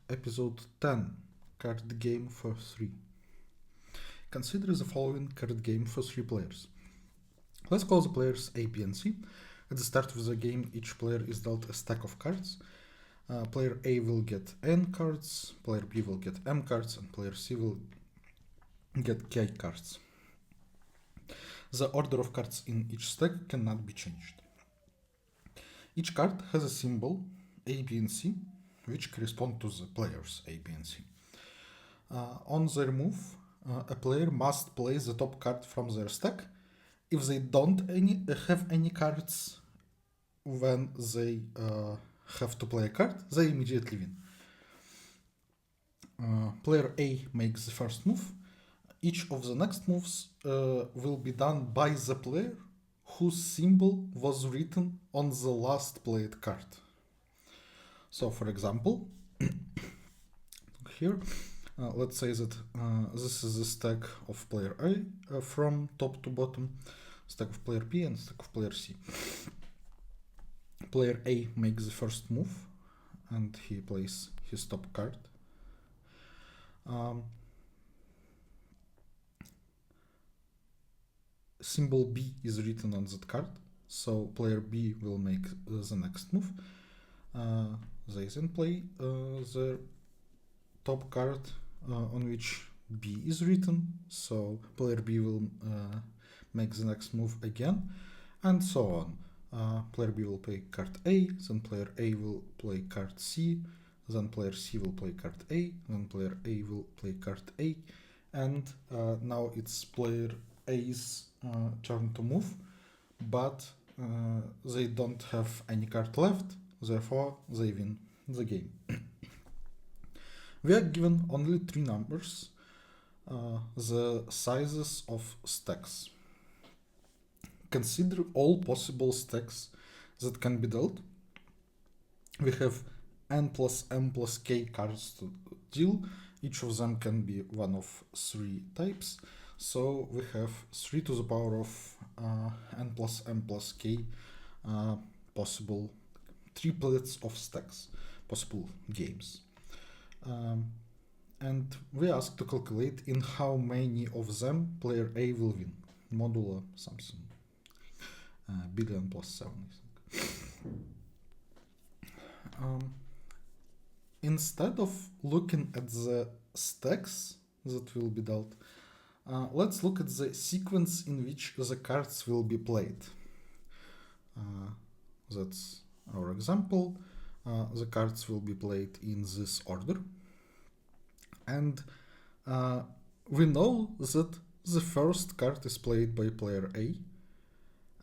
Episode 10 Card Game for 3. Consider the following card game for 3 players. Let's call the players A, B, and C. At the start of the game, each player is dealt a stack of cards. Player A will get N cards, player B will get M cards, and player C will get K cards. The order of cards in each stack cannot be changed. Each card has a symbol A, B, and C, which correspond to the players A, B, and C. On their move, a player must play the top card from their stack. If they don't have any cards when they have to play a card, they immediately win. Player A makes the first move. Each of the next moves will be done by the player whose symbol was written on the last played card. So, for example, here, let's say that this is the stack of player A from top to bottom, stack of player B and stack of player C. Player A makes the first move and he plays his top card. Symbol B is written on that card, so player B will make the next move. They then play the top card on which B is written, so player B will make the next move again, and so on. Player B will play card A, then player A will play card C, then player C will play card A, then player A will play card A, and now it's player A's turn to move, but they don't have any card left, therefore they win the game. We are given only 3 numbers, the sizes of stacks. Consider all possible stacks that can be dealt. We have n plus m plus k cards to deal. Each of them can be one of 3 types. So we have 3 to the power of n plus m plus k possible triplets of stacks, possible games. And we ask to calculate in how many of them player A will win. Modulo something. Billion plus 7, I think. Instead of looking at the stacks that will be dealt, let's look at the sequence in which the cards will be played. That's our example. The cards will be played in this order. And we know that the first card is played by player A.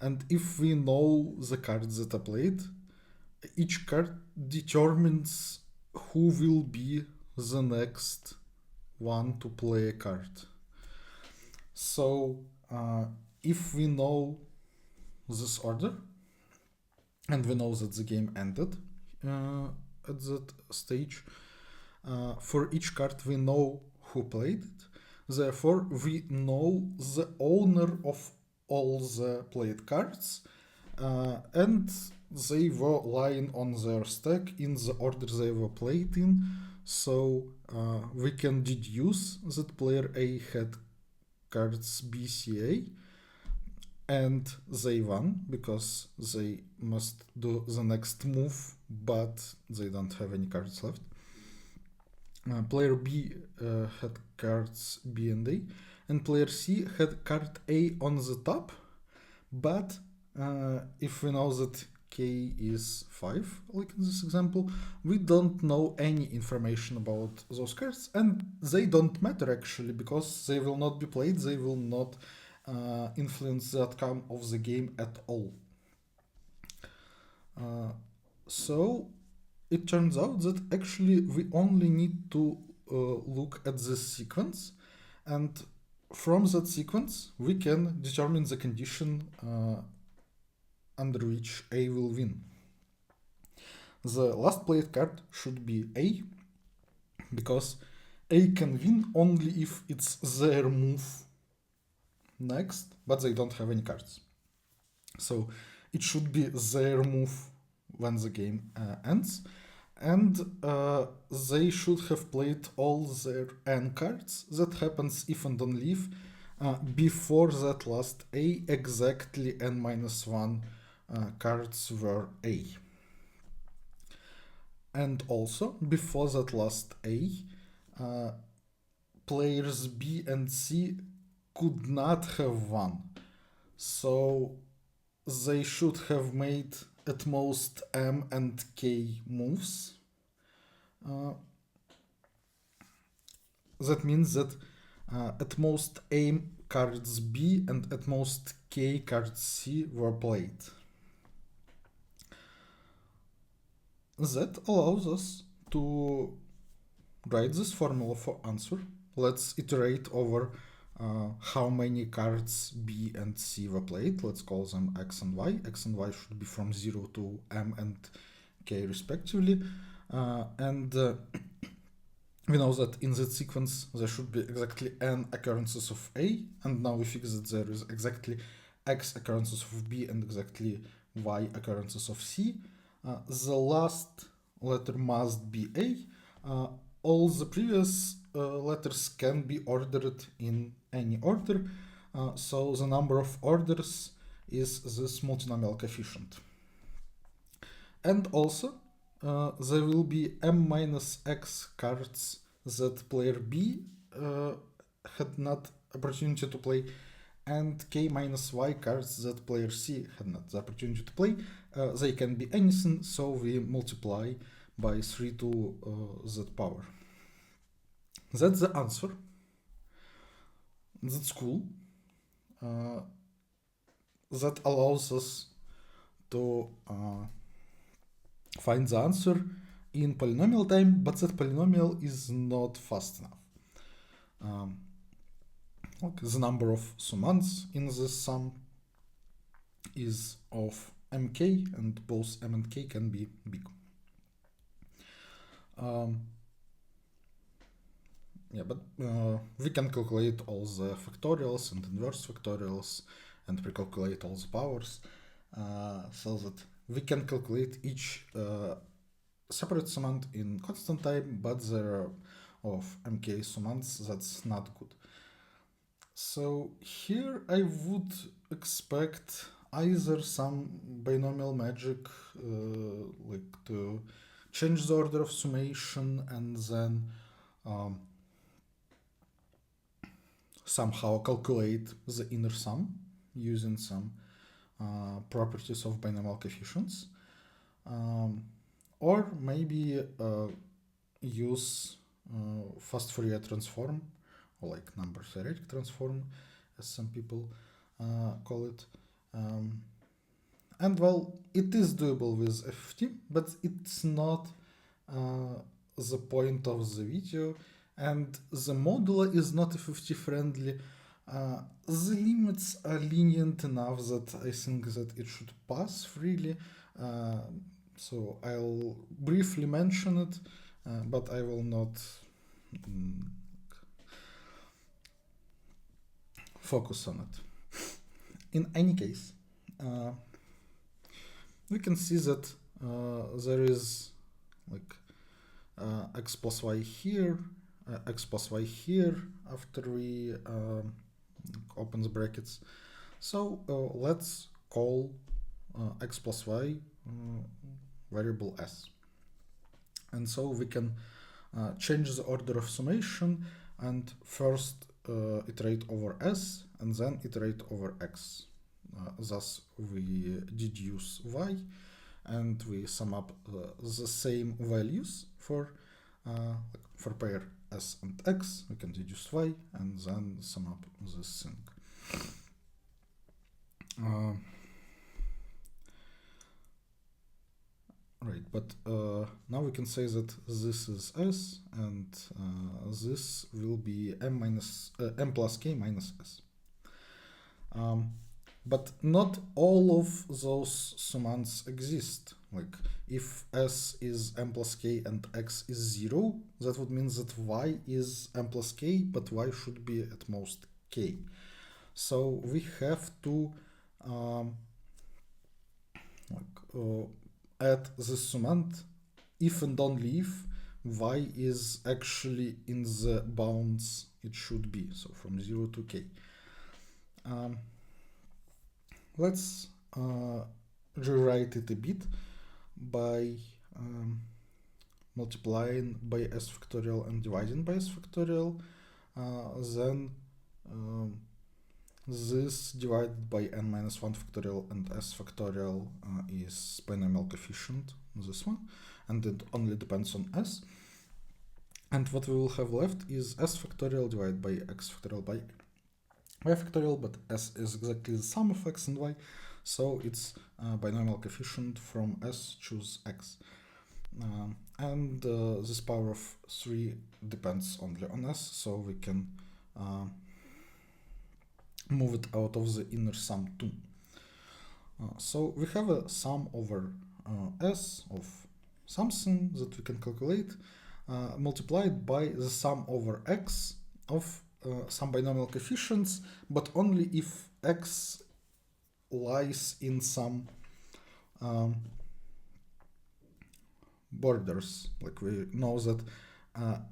And if we know the cards that are played, each card determines who will be the next one to play a card. So if we know this order, and we know that the game ended at that stage, for each card we know who played it, therefore we know the owner of all the played cards, and they were lying on their stack in the order they were played in, so we can deduce that player A had cards B, C, A, and they won because they must do the next move, but they don't have any cards left. Player B had cards B and A, and player C had card A on the top, but if we know that K is 5, like in this example, we don't know any information about those cards, and they don't matter actually, because they will not be played, they will not influence the outcome of the game at all. So it turns out that actually we only need to look at this sequence, and from that sequence we can determine the condition under which A will win. The last played card should be A, because A can win only if it's their move next, but they don't have any cards. So it should be their move when the game ends, and they should have played all their n cards. That happens if and only if before that last a exactly n minus 1 cards were a. And also before that last a, players b and c could not have won. So they should have made at most m and k moves. That means that at most A cards B and at most K cards C were played. That allows us to write this formula for answer. Let's iterate over how many cards B and C were played. Let's call them X and Y. X and Y should be from 0 to M and K respectively. We know that in that sequence there should be exactly n occurrences of A, and now we fix that there is exactly x occurrences of B and exactly y occurrences of C. The last letter must be A. All the previous letters can be ordered in any order, so the number of orders is this multinomial coefficient. And also, there will be m minus x cards that player B had not opportunity to play, and k minus y cards that player C had not the opportunity to play. They can be anything, so we multiply by 3 to z power. That's the answer. That's cool. That allows us to find the answer in polynomial time, but that polynomial is not fast enough. The number of summands in this sum is of mk, and both m and k can be big. But we can calculate all the factorials and inverse factorials and pre-calculate all the powers, so that we can calculate each separate summand in constant time, but there are of mk summands that's not good. So here I would expect either some binomial magic, like to change the order of summation and then somehow calculate the inner sum using some properties of binomial coefficients, or maybe use fast Fourier transform, or like number theoretic transform, as some people call it. And well, it is doable with F15, but it's not the point of the video, and the modular is not F50 friendly. The limits are lenient enough that I think that it should pass freely. So I'll briefly mention it, but I will not focus on it. In any case, we can see that there is like x plus y here, x plus y here after we open the brackets. So let's call x plus y variable s. And so we can change the order of summation and first iterate over s and then iterate over x. Thus we deduce y and we sum up the same values for pair s and x. We can deduce y and then sum up this thing. Right, but now we can say that this is s and this will be m plus k minus s. But not all of those summands exist. Like if s is m plus k and x is 0, that would mean that y is m plus k, but y should be at most k. So we have to add this summand if and only if y is actually in the bounds it should be, so from 0 to k. Let's rewrite it a bit by multiplying by s factorial and dividing by s factorial. Then this divided by n minus 1 factorial and s factorial is binomial coefficient, this one, and it only depends on s. And what we will have left is s factorial divided by x factorial by y factorial, but s is exactly the sum of x and y, so it's binomial coefficient from s choose x. And this power of 3 depends only on s, so we can move it out of the inner sum too. So we have a sum over s of something that we can calculate, multiplied by the sum over x of some binomial coefficients, but only if x lies in some borders. Like we know that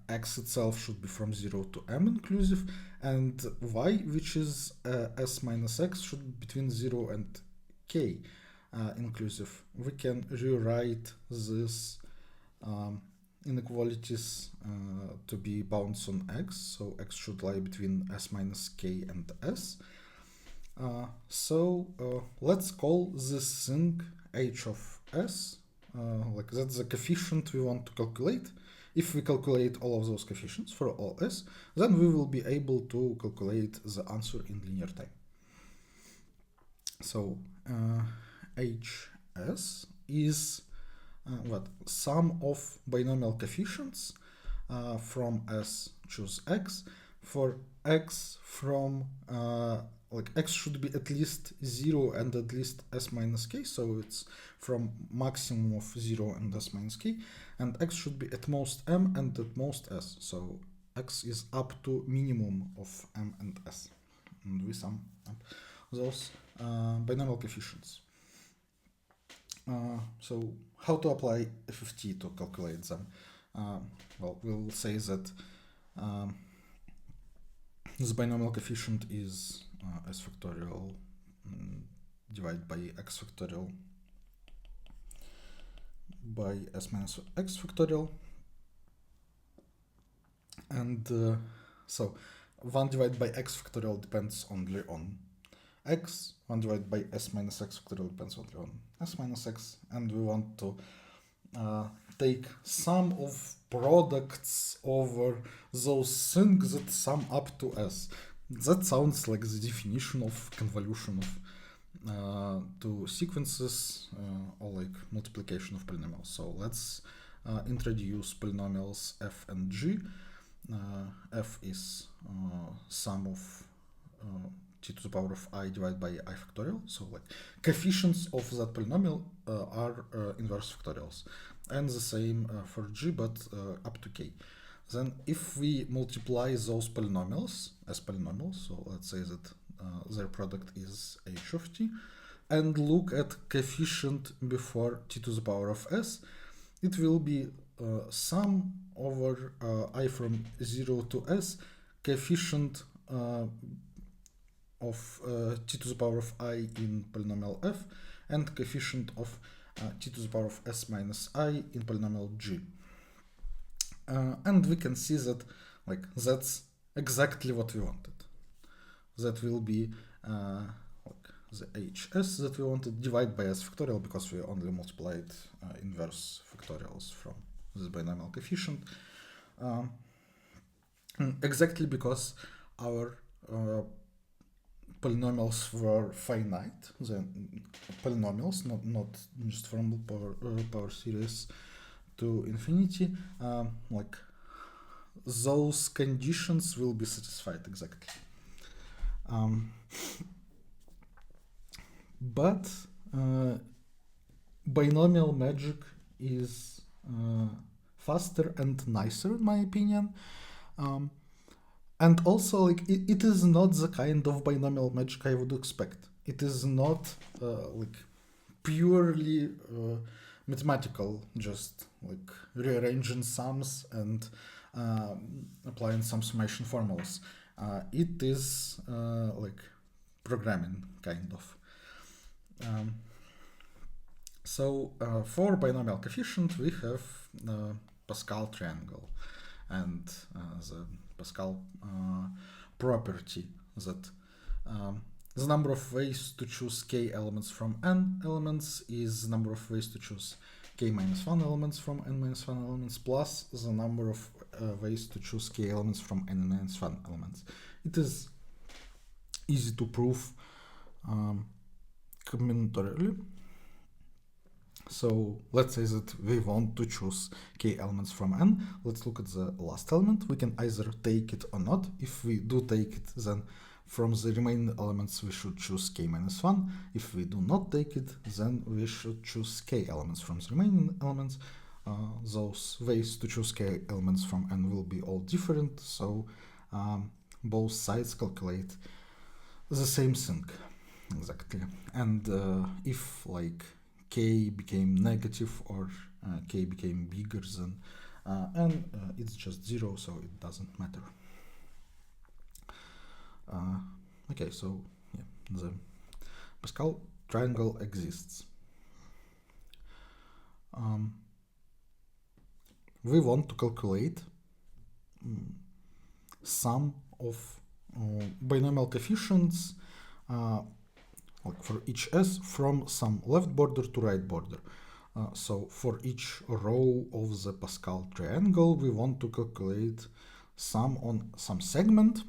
x itself should be from 0 to m inclusive, and y, which is s minus x, should be between 0 and k inclusive. We can rewrite this inequalities to be bounds on x, so x should lie between s minus k and s. So let's call this thing h of s, like that's the coefficient we want to calculate. If we calculate all of those coefficients for all s, then we will be able to calculate the answer in linear time. So hs is what? Sum of binomial coefficients from s choose x for x from like x should be at least 0 and at least s minus k, so it's from maximum of 0 and s minus k, and x should be at most m and at most s, so x is up to minimum of m and s, and we sum up those binomial coefficients. So how to apply FFT to calculate them? Well, we'll say that this binomial coefficient is s factorial divided by x factorial by s minus x factorial, and so 1 divided by x factorial depends only on x, 1 divided by s minus x factorial depends only on s minus x, and we want to take sum of products over those things that sum up to s. That sounds like the definition of convolution of two sequences or like multiplication of polynomials. So let's introduce polynomials f and g. F is sum of t to the power of I divided by I factorial. So like coefficients of that polynomial are inverse factorials. And the same for g, but up to k. Then if we multiply those polynomials as polynomials, so let's say that their product is h of t, and look at coefficient before t to the power of s, it will be sum over I from 0 to s, coefficient of t to the power of I in polynomial f, and coefficient of t to the power of s minus I in polynomial g. And we can see that like that's exactly what we wanted. That will be like the hs that we wanted divided by s factorial, because we only multiplied inverse factorials from this binomial coefficient. Exactly because our polynomials were finite, the polynomials, not just from power series to infinity, like those conditions will be satisfied exactly. But binomial magic is faster and nicer in my opinion. And also, like, it is not the kind of binomial magic I would expect. It is not like purely mathematical, just like rearranging sums and applying some summation formulas. It is like programming, kind of. So for binomial coefficient, we have Pascal triangle and the Pascal property that the number of ways to choose k elements from n elements is the number of ways to choose k minus 1 elements from n minus 1 elements plus the number of ways to choose k elements from n minus 1 elements. It is easy to prove combinatorially. So let's say that we want to choose k elements from n. Let's look at the last element. We can either take it or not. If we do take it, then from the remaining elements we should choose k minus 1. If we do not take it, then we should choose k elements from the remaining elements. Those ways to choose k elements from n will be all different, so both sides calculate the same thing exactly. And if like k became negative or k became bigger than n, it's just 0, so it doesn't matter. Okay, so yeah, the Pascal triangle exists. We want to calculate sum of binomial coefficients like for each s from some left border to right border. So for each row of the Pascal triangle, we want to calculate sum on some segment,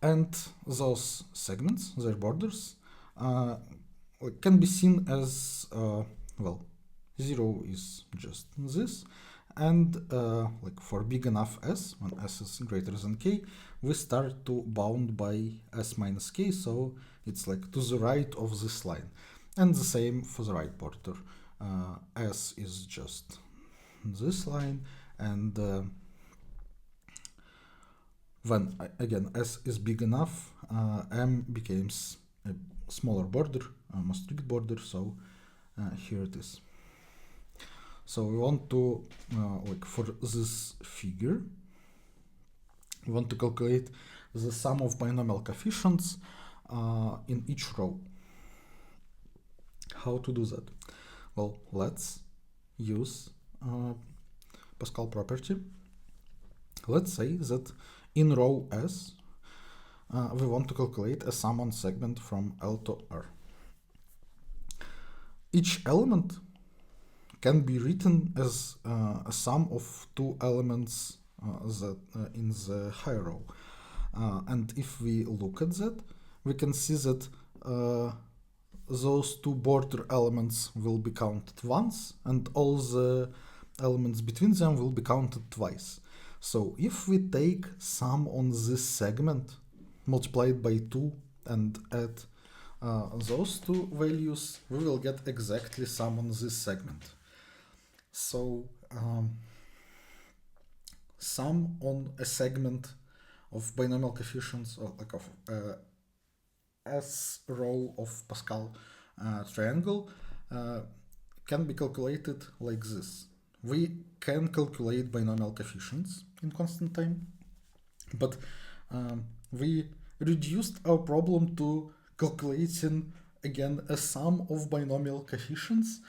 and those segments, their borders, can be seen as well, 0 is just this, and like for big enough s, when s is greater than k, we start to bound by s minus k, so it's like to the right of this line. And the same for the right border. S is just this line, and when again s is big enough, m becomes a smaller border, a more strict border, so here it is. So we want to, like for this figure, we want to calculate the sum of binomial coefficients in each row. How to do that? Well, let's use Pascal property. Let's say that in row S, we want to calculate a sum on segment from L to R. Each element can be written as a sum of two elements that in the higher row. And if we look at that, we can see that those two border elements will be counted once, and all the elements between them will be counted twice. So if we take sum on this segment, multiply it by 2, and add those two values, we will get exactly sum on this segment. So sum on a segment of binomial coefficients, or like of S row of Pascal triangle, can be calculated like this. We can calculate binomial coefficients in constant time, but we reduced our problem to calculating again a sum of binomial coefficients,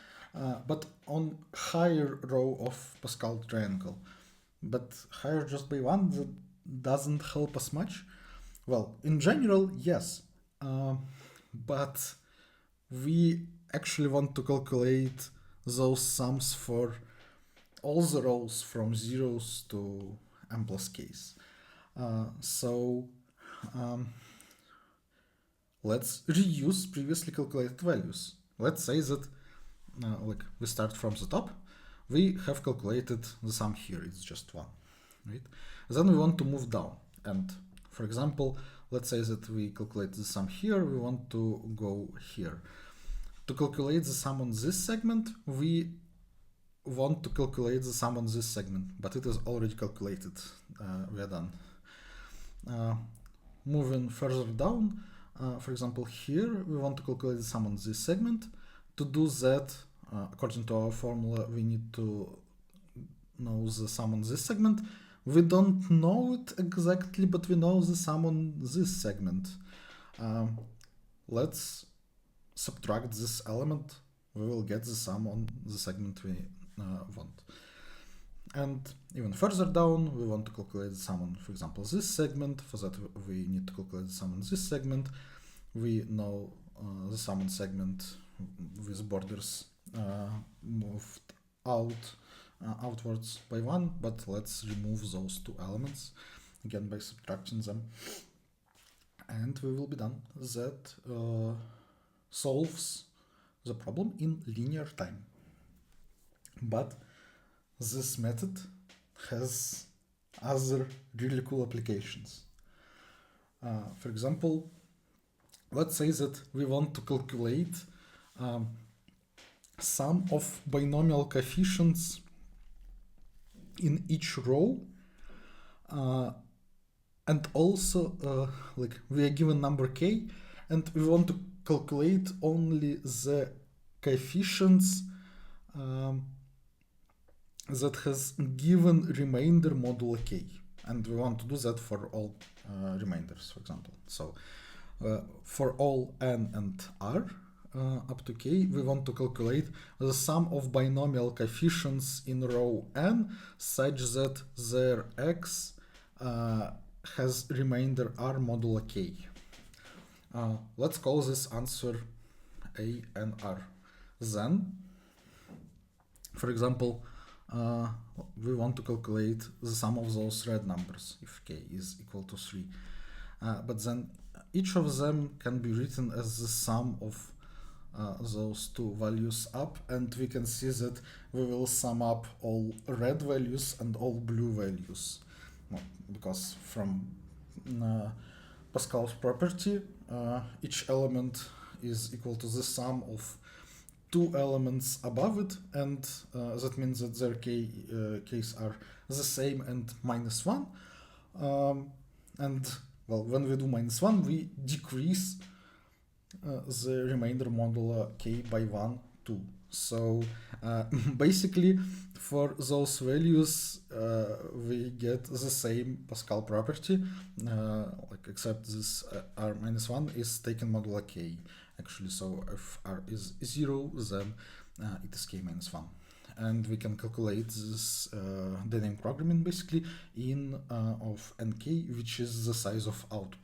but on higher row of Pascal triangle. But higher just by 1, that doesn't help us much. Well, in general, yes, but we actually want to calculate those sums for all the rows from zeros to m plus k's. So let's reuse previously calculated values. Let's say that like we start from the top. We have calculated the sum here, it's just 1, right? Then we want to move down, and for example, let's say that we calculate the sum here, we want to go here. To calculate the sum on this segment, we want to calculate the sum on this segment, but it is already calculated, we are done. Moving further down, for example here, we want to calculate the sum on this segment. To do that, according to our formula, we need to know the sum on this segment. We don't know it exactly, but we know the sum on this segment. Let's subtract this element. We will get the sum on the segment we want. And even further down, we want to calculate the sum on, for example, this segment. For that, we need to calculate the sum on this segment. We know the sum on segment with borders moved outwards by 1, but let's remove those two elements again by subtracting them, and we will be done. That solves the problem in linear time. But this method has other really cool applications. For example, let's say that we want to calculate sum of binomial coefficients in each row, and also like we are given number k, and we want to calculate only the coefficients that has given remainder modulo k, and we want to do that for all remainders, for example. So for all n and r up to k, we want to calculate the sum of binomial coefficients in row n such that their x has remainder r modulo k. Let's call this answer a and r. Then, for example, we want to calculate the sum of those red numbers if k is equal to 3. But then each of them can be written as the sum of those two values up, and we can see that we will sum up all red values and all blue values, because from Pascal's property, each element is equal to the sum of two elements above it, and that means that their k's are the same and -1. And well, when we do -1, we decrease the remainder modulo k by 1, 2. So basically, for those values, we get the same Pascal property, like except this r -1 is taken modulo k, actually. So if r is 0, then it is k -1. And we can calculate this dynamic programming basically in of nk, which is the size of output.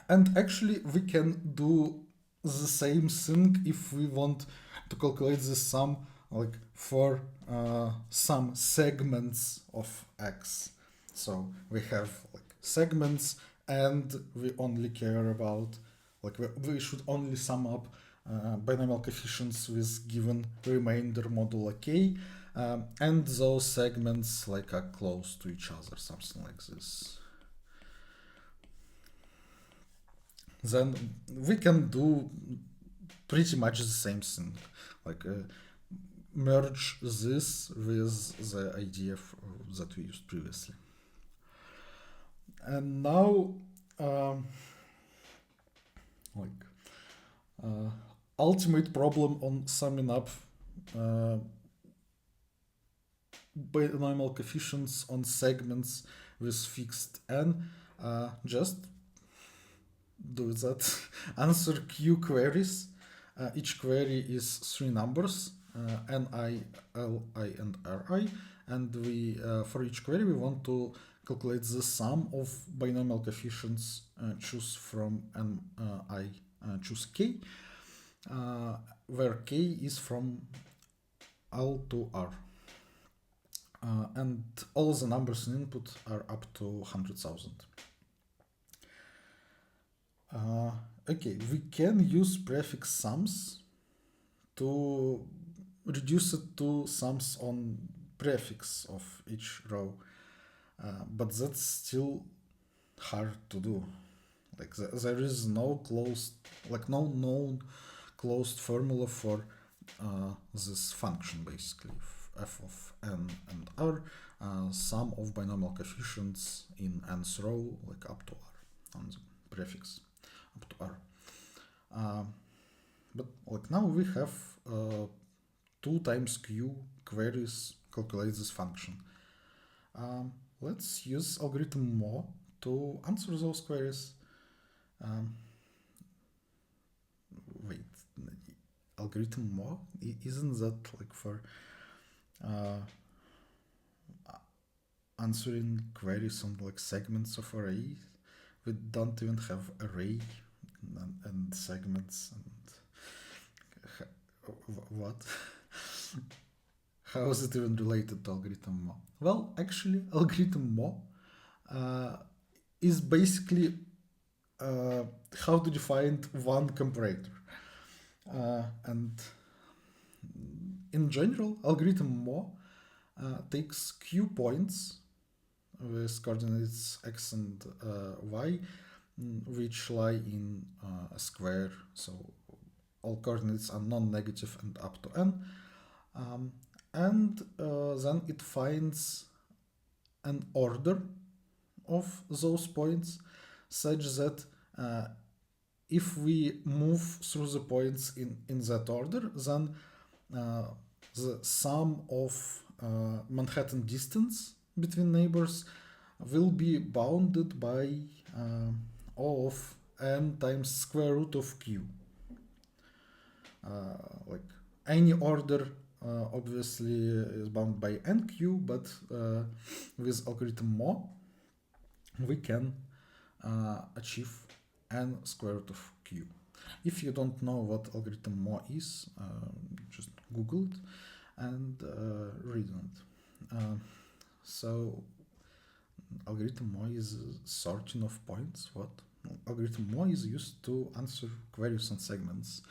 And actually, we can do the same thing if we want to calculate the sum, like for some segments of x. So we have like segments, and we only care about, like we should only sum up binomial coefficients with given remainder modulo k, and those segments like are close to each other, something like this. Then we can do pretty much the same thing, like merge this with the idea that we used previously. And now, ultimate problem on summing up binomial coefficients on segments with fixed n. Just do that. Answer q queries. Each query is 3 numbers, ni, li, and ri, and we for each query we want to calculate the sum of binomial coefficients. Choose from ni, choose k, where k is from L to r, and all the numbers in input are up to 100,000. Okay, we can use prefix sums to reduce it to sums on prefix of each row, but that's still hard to do. Like there is no closed, like no known closed formula for this function, basically f of n and r, sum of binomial coefficients in nth row, like up to r on the prefix up to r. But like now we have 2 times q queries calculate this function. Let's use algorithm mo to answer those queries. Um, Wait, algorithm mo? Isn't that like for uh, answering queries on like segments of arrays? We don't even have array and segments and what? How is it even related to algorithm mo? Well, actually, algorithm mo is basically how to define one comparator. And in general, algorithm mo takes q points with coordinates x and y, which lie in a square, so all coordinates are non-negative and up to n. And then it finds an order of those points such that if we move through the points in that order, then the sum of Manhattan distance between neighbors will be bounded by O of n times square root of q. Like any order obviously is bound by nq, but with algorithm mo we can achieve n square root of q. If you don't know what algorithm mo is, just Google it and read on it. So algorithm mo is sorting of points. What? Algorithm mo is used to answer queries on segments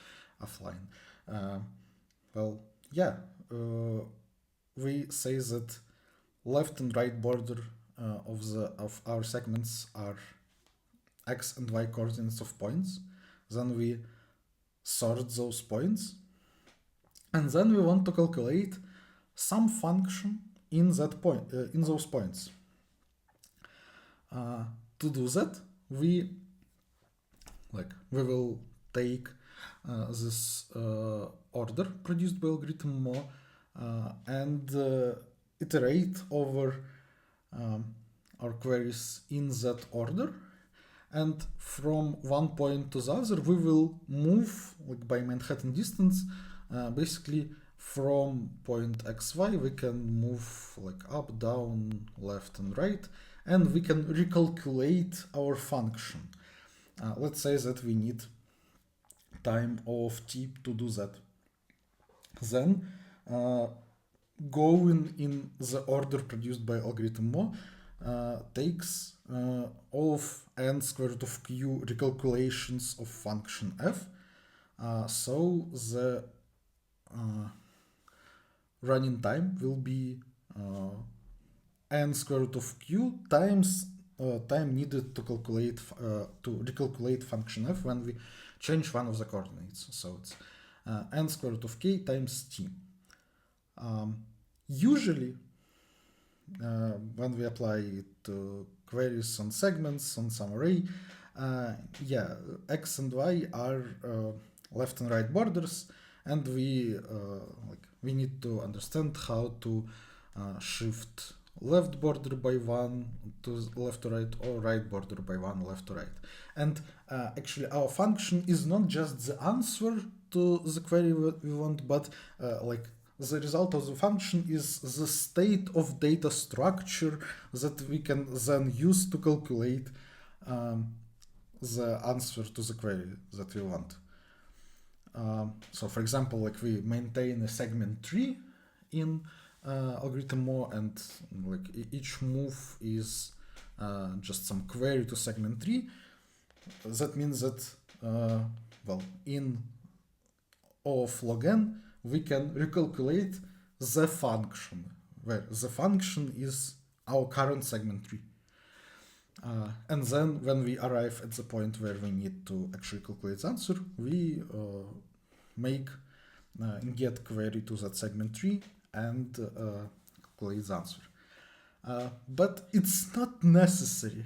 offline. Well, yeah, we say that left and right border of our segments are x and y coordinates of points. Then we sort those points, and then we want to calculate some function in that point in those points. To do that, we will take this order produced by algorithm mo and iterate over our queries in that order, and from one point to the other we will move like by Manhattan distance. Basically from point xy we can move like up, down, left and right, and we can recalculate our function. Let's say that we need time of t to do that. Then going in the order produced by algorithm mo takes all of n square root of q recalculations of function f. So the running time will be n square root of q times time needed to calculate to recalculate function f when we change one of the coordinates. So it's n square root of k times t. Usually, when we apply it to queries on segments on some array, x and y are left and right borders, and we need to understand how to shift left border by one to left to right, or right border by one left to right. And actually our function is not just the answer to the query we want, but the result of the function is the state of data structure that we can then use to calculate the answer to the query that we want. So for example, like we maintain a segment tree in algorithm mo, and like each move is just some query to segment tree. That means that in O of log n we can recalculate the function, where the function is our current segment tree. And then when we arrive at the point where we need to actually calculate the answer, we make get query to that segment tree and calculate the answer. But it's not necessary.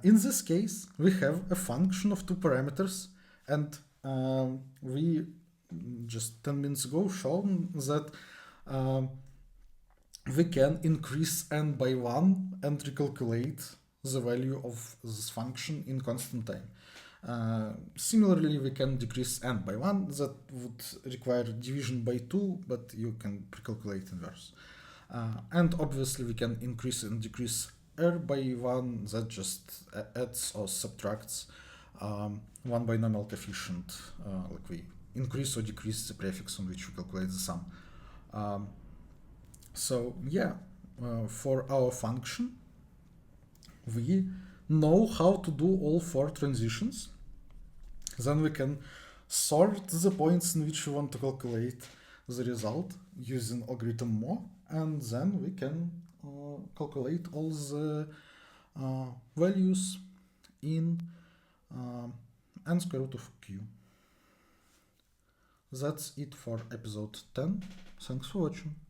In this case, we have a function of two parameters, And we just 10 minutes ago shown that um, we can increase n by 1 and recalculate the value of this function in constant time. Similarly, we can decrease n by 1. That would require division by 2, but you can precalculate inverse. And obviously, we can increase and decrease r by 1. That just adds or subtracts one binomial coefficient, like we increase or decrease the prefix on which we calculate the sum. So yeah, for our function, we know how to do all 4 transitions. Then we can sort the points in which we want to calculate the result using algorithm mo, and then we can calculate all the values in n square root of q. That's it for episode 10. Thanks for watching.